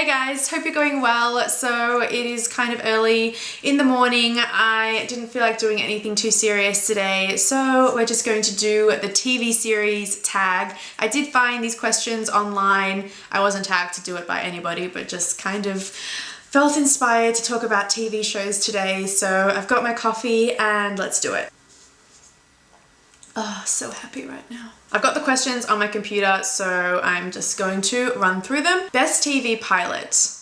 Hey guys, hope you're going well. So it is kind of early in the morning. I didn't feel like doing anything too serious today, so we're just going to do the TV series tag. I did find these questions online. I wasn't tagged to do it by anybody, but just kind of felt inspired to talk about TV shows today. So I've got my coffee and let's do it. Oh, so happy right now. I've got the questions on my computer, so I'm just going to run through them. Best TV pilot.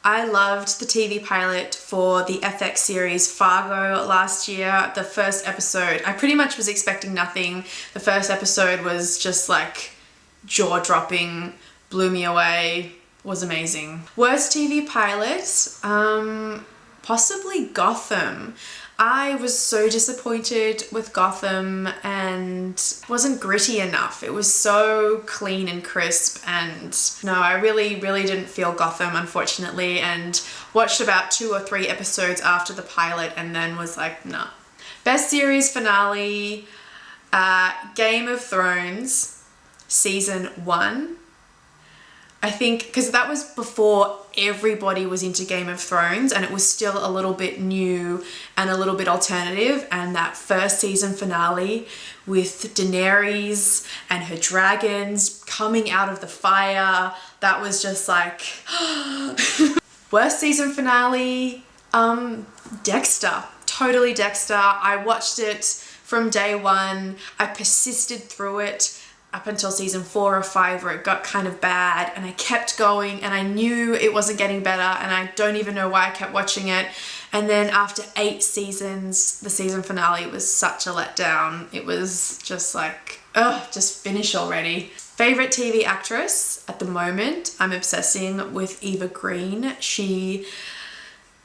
I loved the TV pilot for the FX series Fargo last year. The first episode, I pretty much was expecting nothing. The first episode was just like jaw-dropping, blew me away, was amazing. Worst TV pilot, possibly Gotham. I was so disappointed with Gotham and wasn't gritty enough. It was so clean and crisp, and no, I really didn't feel Gotham, unfortunately, and watched about 2 or 3 episodes after the pilot and then was like, nah. Best series finale, Game of Thrones, season 1. I think because that was before everybody was into Game of Thrones and it was still a little bit new and a little bit alternative, and that first season finale with Daenerys and her dragons coming out of the fire, that was just like worst season finale, Dexter. Totally Dexter. I watched it from day one. I persisted through it up until season 4 or 5 where it got kind of bad, and I kept going and I knew it wasn't getting better, and I don't even know why I kept watching it. And then after 8 seasons, the season finale was such a letdown. It was just like, ugh, just finish already. Favorite TV actress at the moment, I'm obsessing with Eva Green. She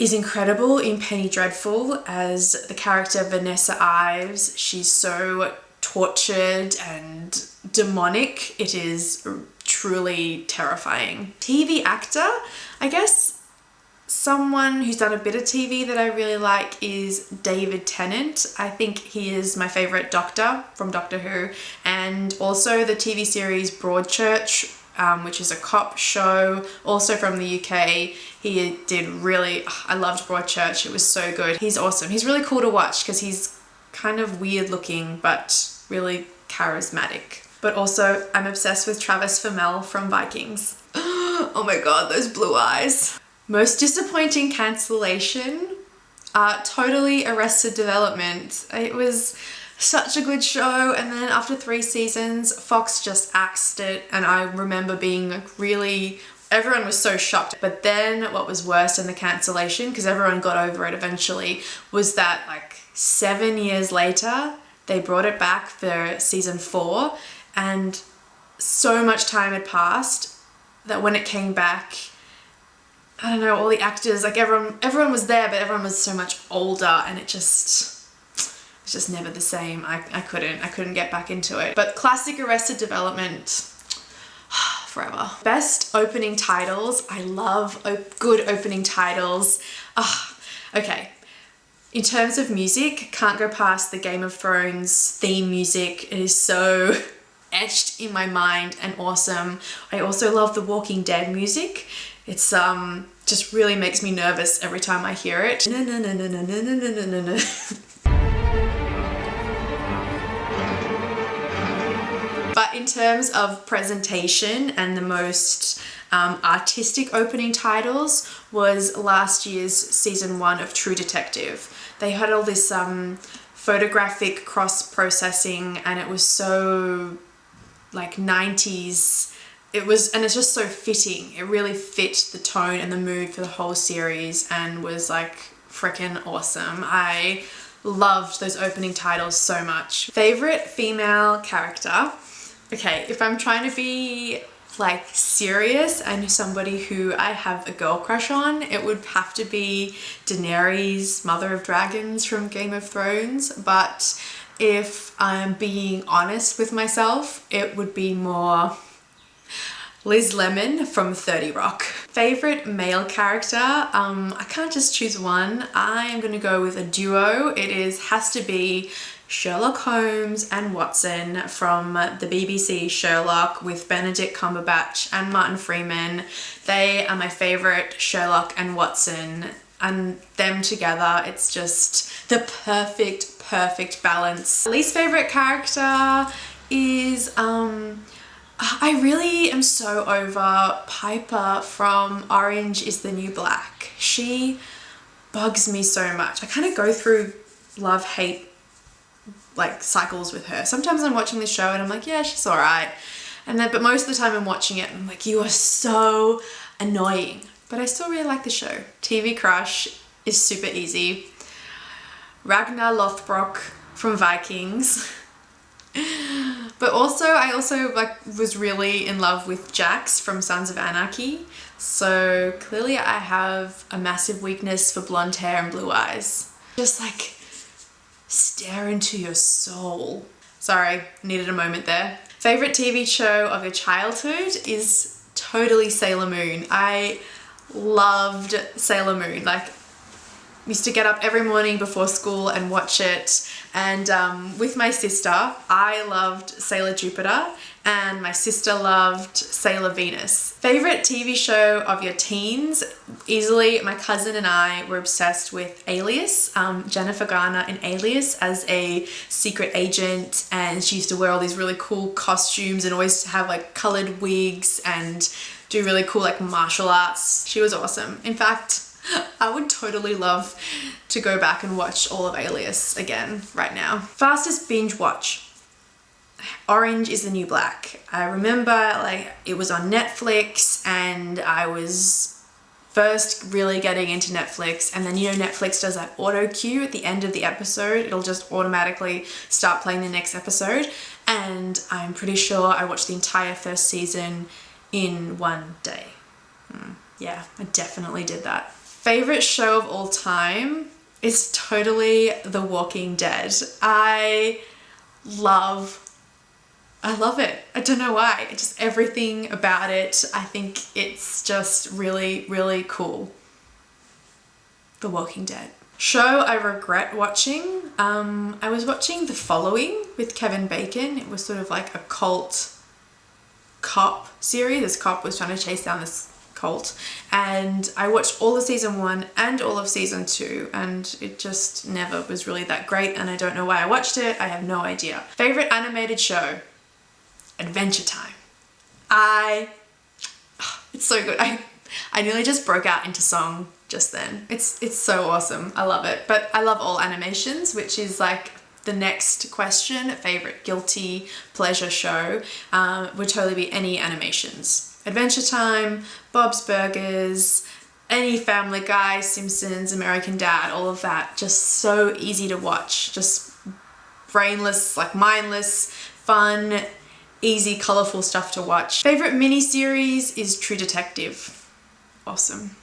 is incredible in Penny Dreadful as the character Vanessa Ives. She's so tortured and demonic. It is truly terrifying. TV actor, I guess someone who's done a bit of TV that I really like is David Tennant. I think he is my favorite Doctor from Doctor Who, and also the TV series Broadchurch, which is a cop show, also from the UK. He did really, I loved Broadchurch. It was so good. He's awesome. He's really cool to watch because he's kind of weird looking, but really charismatic. But also, I'm obsessed with Travis Fimmel from Vikings. Oh my god, those blue eyes. Most disappointing cancellation? Totally Arrested Development. It was such a good show, and then after 3 seasons, Fox just axed it, and I remember being like really, everyone was so shocked. But then what was worse than the cancellation, because everyone got over it eventually, was that like 7 years later, they brought it back for season 4, and so much time had passed that when it came back, I don't know, all the actors, like everyone was there, but everyone was so much older, and it's just never the same. I couldn't get back into it. But classic Arrested Development, forever. Best opening titles. I love good opening titles. Okay. In terms of music, can't go past the Game of Thrones theme music. It is so etched in my mind and awesome. I also love the Walking Dead music. It's just really makes me nervous every time I hear it. But in terms of presentation and the most artistic opening titles was last year's season 1 of True Detective. They had all this photographic cross-processing, and it was so like 90s. It was, and it's just so fitting. It really fit the tone and the mood for the whole series and was like freaking awesome. I loved those opening titles so much. Favorite female character? Okay, if I'm trying to be like serious and somebody who I have a girl crush on, it would have to be Daenerys, Mother of Dragons from Game of Thrones. But if I'm being honest with myself, it would be more Liz Lemon from 30 Rock. Favorite male character? I can't just choose one. I am gonna go with a duo. It has to be Sherlock Holmes and Watson from the BBC Sherlock with Benedict Cumberbatch and Martin Freeman. They are my favourite Sherlock and Watson, and them together, it's just the perfect balance. Least favourite character is, I really am so over Piper from Orange is the New Black. She bugs me so much. I kind of go through love-hate like cycles with her. Sometimes I'm watching the show and I'm like, yeah, she's alright. And then, but most of the time I'm watching it and I'm like, you are so annoying. But I still really like the show. TV crush is super easy. Ragnar Lothbrok from Vikings. But also, I also like was really in love with Jax from Sons of Anarchy. So clearly I have a massive weakness for blonde hair and blue eyes. Just like stare into your soul. Sorry, needed a moment there. Favorite TV show of your childhood is totally Sailor Moon. I loved Sailor Moon. Like, used to get up every morning before school and watch it. And with my sister, I loved Sailor Jupiter and my sister loved Sailor Venus. Favorite TV show of your teens? Easily, my cousin and I were obsessed with Alias. Jennifer Garner in Alias as a secret agent, and she used to wear all these really cool costumes and always have like colored wigs and do really cool like martial arts. She was awesome. In fact, I would totally love to go back and watch all of Alias again right now. Fastest binge watch. Orange is the New Black. I remember like it was on Netflix and I was first really getting into Netflix, and then you know Netflix does that auto cue at the end of the episode. It'll just automatically start playing the next episode, and I'm pretty sure I watched the entire first season in one day. Yeah, I definitely did that. Favorite show of all time is totally The Walking Dead. I love it. I don't know why. Just everything about it. I think it's just really, really cool. The Walking Dead. Show I regret watching. I was watching The Following with Kevin Bacon. It was sort of like a cult cop series. This cop was trying to chase down this cult, and I watched all of season 1 and all of season 2, and it just never was really that great, and I don't know why I watched it. I have no idea. Favorite animated show? Adventure Time. It's so good. I nearly just broke out into song just then. It's so awesome. I love it. But I love all animations, which is like the next question. Favorite guilty pleasure show would totally be any animations. Adventure Time, Bob's Burgers, any Family Guy, Simpsons, American Dad, all of that. Just so easy to watch. Just brainless, like mindless, fun, easy, colourful stuff to watch. Favorite miniseries is True Detective. Awesome.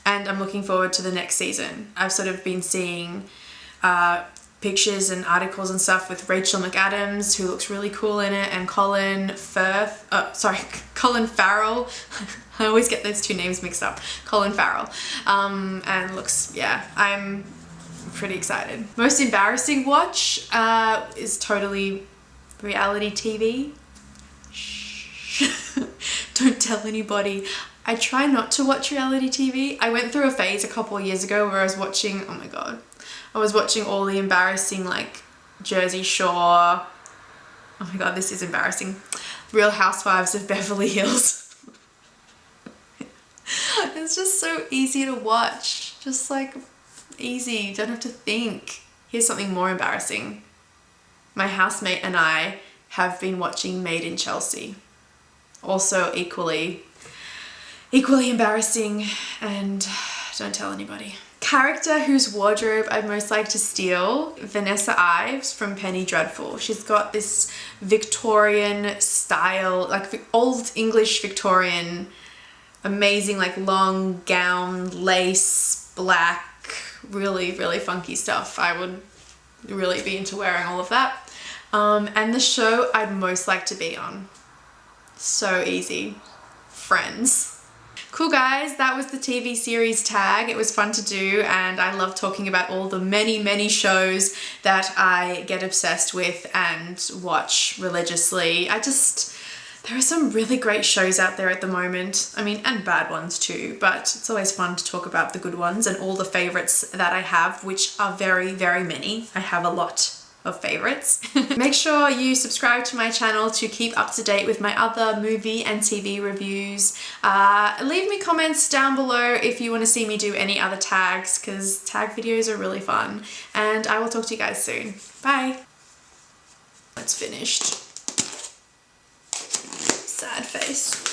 And I'm looking forward to the next season. I've sort of been seeing pictures and articles and stuff with Rachel McAdams, who looks really cool in it, and Colin Farrell. I always get those two names mixed up. Colin Farrell. And looks, yeah, I'm pretty excited. Most embarrassing watch is totally reality TV. Shh. Don't tell anybody. I try not to watch reality TV. I went through a phase a couple of years ago where I was watching, oh my god, I was watching all the embarrassing like Jersey Shore, oh my god, this is embarrassing, Real Housewives of Beverly Hills. It's just so easy to watch, just like easy, don't have to think. Here's something more embarrassing. My housemate and I have been watching Made in Chelsea. Also equally embarrassing, and don't tell anybody. Character whose wardrobe I'd most like to steal, Vanessa Ives from Penny Dreadful. She's got this Victorian style, like old English Victorian, amazing like long gown, lace, black, really, really funky stuff. I would really be into wearing all of that. And the show I'd most like to be on. So easy. Friends. Cool guys, that was the TV series tag. It was fun to do and I love talking about all the many shows that I get obsessed with and watch religiously. There are some really great shows out there at the moment. I mean, and bad ones too, but it's always fun to talk about the good ones and all the favorites that I have, which are very many. I have a lot of favorites. Make sure you subscribe to my channel to keep up to date with my other movie and TV reviews. Leave me comments down below if you want to see me do any other tags, because tag videos are really fun. And I will talk to you guys soon. Bye. It's finished. Sad face.